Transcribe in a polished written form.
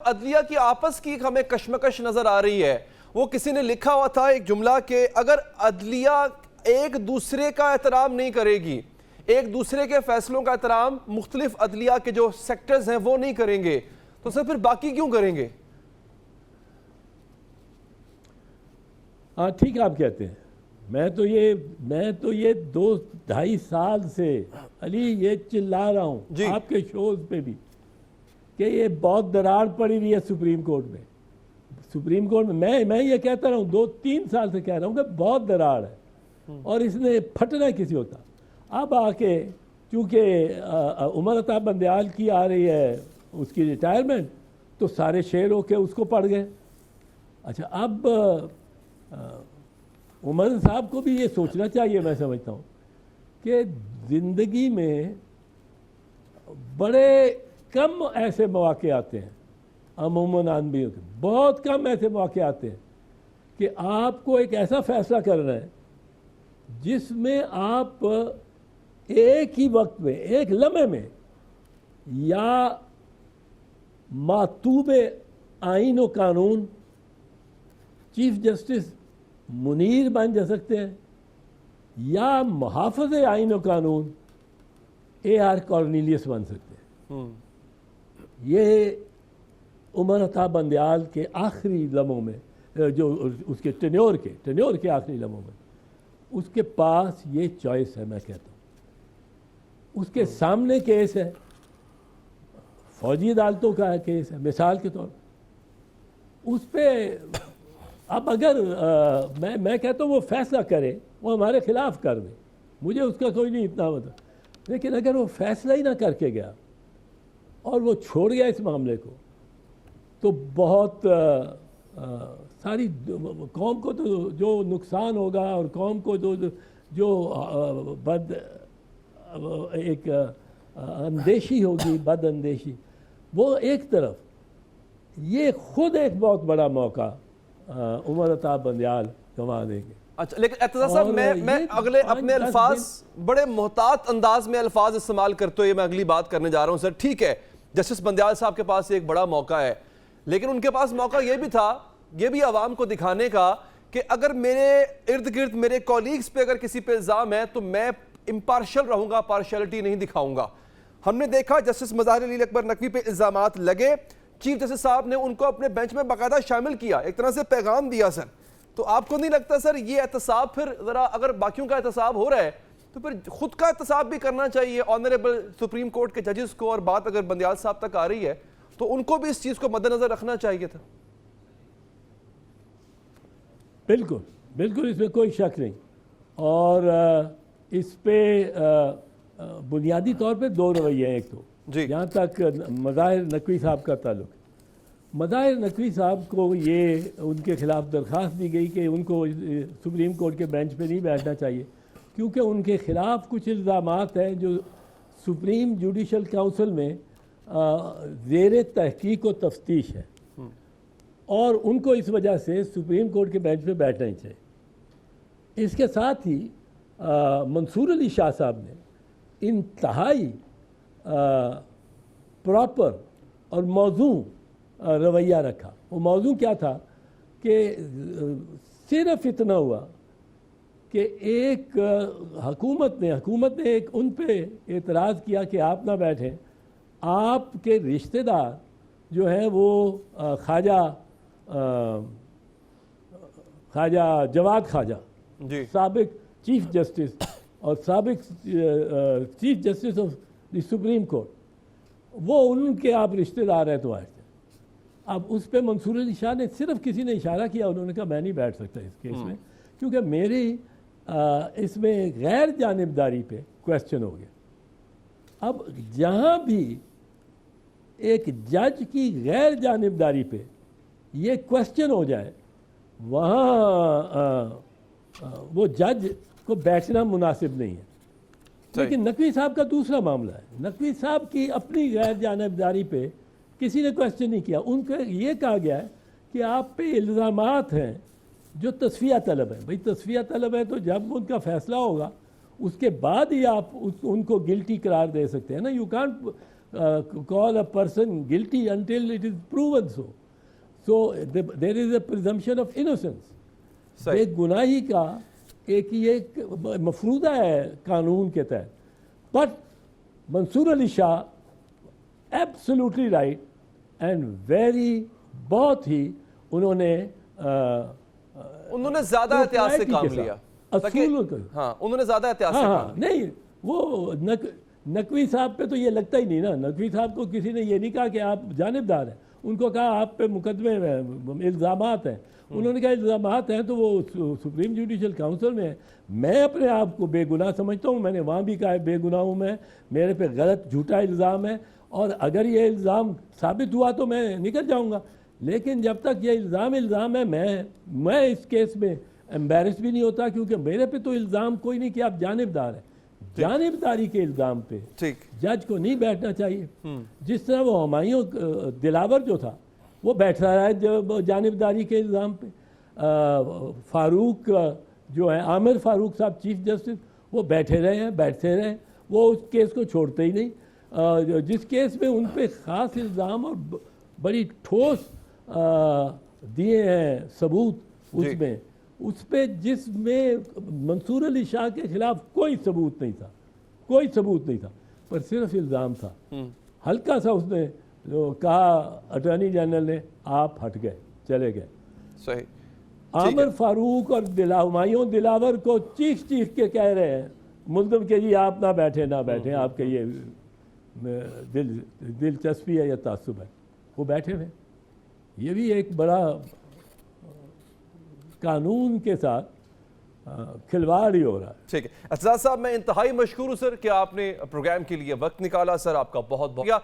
अदलिया की आपस की हमें कशमकश नजर आ रही है। वो किसी ने लिखा हुआ था एक जुमला के अगर अदलिया एक दूसरे का एहतराम नहीं करेगी, एक दूसरे के फैसलों का एहतराम मुख्तलिफ अदलिया के जो सेक्टर्स हैं वो नहीं करेंगे, तो सर फिर बाकी क्यों करेंगे? हाँ ठीक आप कहते हैं। मैं तो ये 2-2.5 साल से अली ये चिल्ला रहा हूँ आपके शोज पे भी कि ये बहुत दरार पड़ी हुई है सुप्रीम कोर्ट में। सुप्रीम कोर्ट में मैं ये कहता रहा हूँ, 2-3 साल से कह रहा हूँ कि बहुत दरार है और इसने फटना किसी होता। अब आके चूँकि उमर अता बंदयाल की आ रही है उसकी रिटायरमेंट, तो सारे शेर होके उसको पड़ गए। अच्छा, अब उमर साहब को भी ये सोचना चाहिए, मैं समझता हूँ कि ज़िंदगी में बड़े कम ऐसे मौके आते हैं, अमूमन आदमियों के बहुत कम ऐसे मौके आते हैं कि आपको एक ऐसा फैसला करना है जिसमें आप एक ही वक्त में, एक लम्हे में, या मातूब आइन और कानून चीफ जस्टिस मुनीर बन जा सकते हैं, या मुहाफ़िज़ आइन और कानून AR कॉर्नेलियस बन सकते हैं। ये उमर अता बंदयाल के आखिरी लम्हों में, जो उसके टेन्योर के आखिरी लम्हों में उसके पास ये चॉइस है। मैं कहता हूँ उसके सामने केस है, फौजी अदालतों का केस है मिसाल के तौर पर। उस पर अब अगर मैं कहता हूँ वो फैसला करे, वो हमारे खिलाफ कर दे, मुझे उसका कोई नहीं इतना मतलब, लेकिन अगर वो फैसला ही ना करके गया और वो छोड़ गया इस मामले को, तो बहुत सारी कौम को तो जो नुकसान होगा और कौम को जो एक अंदेशी होगी, बद अंदेशी, वो एक तरफ, ये खुद एक बहुत बड़ा मौका उमर अता बंदयाल गंवा देंगे। अच्छा, लेकिन एतज़ा साहब मैं अगले अपने अल्फाज बड़े मोहतात अंदाज में अल्फाज इस्तेमाल करते हुए मैं अगली बात करने जा रहा हूँ। सर ठीक है, जस्टिस बंदयाल साहब के पास एक बड़ा मौका है, लेकिन उनके पास मौका ये भी था, ये भी आवाम को दिखाने का कि अगर मेरे इर्द गिर्द मेरे कॉलीग्स पे अगर किसी पे इल्ज़ाम है तो मैं इम्पार्शल रहूंगा, पार्शलिटी नहीं दिखाऊंगा। हमने देखा जस्टिस मज़ाहिर अली अकबर नकवी पे इल्ज़ामात लगे, चीफ जस्टिस साहब ने उनको अपने बेंच में बाकायदा शामिल किया, एक तरह से पैगाम दिया। सर तो आपको नहीं लगता सर ये एहतसाब फिर ज़रा, अगर बाकियों का एहतसाब हो रहा है तो फिर खुद का एहतसाब भी करना चाहिए ऑनरेबल सुप्रीम कोर्ट के जजेस को, और बात अगर बंदयाल साहब तक आ रही है तो उनको भी इस चीज़ को मद्देनजर रखना चाहिए था। बिल्कुल बिल्कुल, इसमें कोई शक नहीं। और इस पे बुनियादी तौर पे दो रवैये हैं। एक तो जहाँ तक मज़ाहिर नकवी साहब का ताल्लुक, मज़ाहिर नकवी साहब को ये उनके ख़िलाफ़ दरख्वास्त दी गई कि उनको सुप्रीम कोर्ट के बेंच पे नहीं बैठना चाहिए, क्योंकि उनके ख़िलाफ़ कुछ इल्ज़ामात हैं जो सुप्रीम जुडिशल काउंसिल में ज़ेर तहकीक व तफ्तीश है, और उनको इस वजह से सुप्रीम कोर्ट के बेंच पे बैठना ही चाहिए। इसके साथ ही मंसूर अली शाह साहब ने इंतहाई प्रॉपर और मौजू रवैया रखा। वो मौजू क्या था कि सिर्फ इतना हुआ कि एक हुकूमत ने एक उन पे एतराज़ किया कि आप ना बैठें, आपके रिश्तेदार जो हैं वो ख्वाजा जवाद ख्वाजा साबिक चीफ जस्टिस और साबिक chief justice of the supreme court, वो उनके आप रिश्तेदार हैं तो बैठते। अब उस पर मंसूर अली शाह ने सिर्फ, किसी ने इशारा किया, उन्होंने कहा मैं नहीं बैठ सकता इस केस में, क्योंकि मेरी इसमें गैर जानिबदारी पे क्वेश्चन हो गया। अब जहाँ भी एक जज की गैर जानिबदारी पे ये क्वेश्चन हो जाए, वहाँ वो जज को बैठना मुनासिब नहीं है। लेकिन नकवी साहब का दूसरा मामला है। नकवी साहब की अपनी गैर जानिबदारी पे किसी ने क्वेश्चन नहीं किया। उनको ये कहा गया है कि आप पे इल्ज़ामात हैं जो तस्फिया तलब है। भाई तस्फिया तलब है तो जब उनका फैसला होगा उसके बाद ही आप उनको गिल्टी करार दे सकते हैं ना। You can't call a person guilty until it is proven so. So there is a presumption of innocence. सही बेगुनाही का एक ये मफरूदा है कानून के तहत. But Mansoor Ali Shah absolutely right and very बहुत ही उन्होंने उन्होंने ज्यादा एहतियात से काम लिया. हाँ, उन्होंने ज्यादा एहतियात से काम लिया. नहीं, वो नकवी साहब पे तो ये लगता ही नहीं ना. नकवी साहब को किसी ने ये नहीं कहा कि आप जानिबदार हैं. उनको कहा आप पे मुकदमे इल्ज़ामात हैं. उन्होंने कहा इल्ज़ामात हैं तो वो सुप्रीम जुडिशल काउंसिल में है. मैं अपने आप को बेगुनाह समझता हूँ. मैंने वहाँ भी कहा है बेगुनाह हूँ मैं. मेरे पे गलत झूठा इल्ज़ाम है और अगर ये इल्ज़ाम साबित हुआ तो मैं निकल जाऊँगा. लेकिन जब तक ये इल्ज़ाम है मैं इस केस में एम्बेरस भी नहीं होता, क्योंकि मेरे पे तो इल्ज़ाम कोई नहीं कि आप जानिबदार हैं. जानिबदारी के इल्ज़ाम पे जज को नहीं बैठना चाहिए. जिस तरह वो हुमायूं दिलावर जो था वो बैठ रहा है जानिबदारी के इल्ज़ाम पे. फारूक जो है आमिर फारूक साहब चीफ जस्टिस वो बैठते रहे. वो उस केस को छोड़ते ही नहीं. जिस केस में उन पे ख़ास इल्ज़ाम और बड़ी ठोस दिए हैं सबूत उसमें, उस पे जिसमें मंसूर अली शाह के खिलाफ कोई सबूत नहीं था, पर सिर्फ इल्ज़ाम था. हल्का सा उसने जो कहा अटॉर्नी जनरल ने, आप हट गए, चले गए. सही. आमिर फारूक और हुमायूं दिलावर को चीख के कह रहे हैं मुल्ज़िम के जी आप ना बैठे आपके ये दिलचस्पी है या तासुब है. वो बैठे हुए. ये भी एक बड़ा कानून के साथ खिलवाड़ ही हो रहा है. ठीक है एतजाज साहब, मैं इंतहाई मशकूर हूँ सर कि आपने प्रोग्राम के लिए वक्त निकाला. सर आपका बहुत बहुत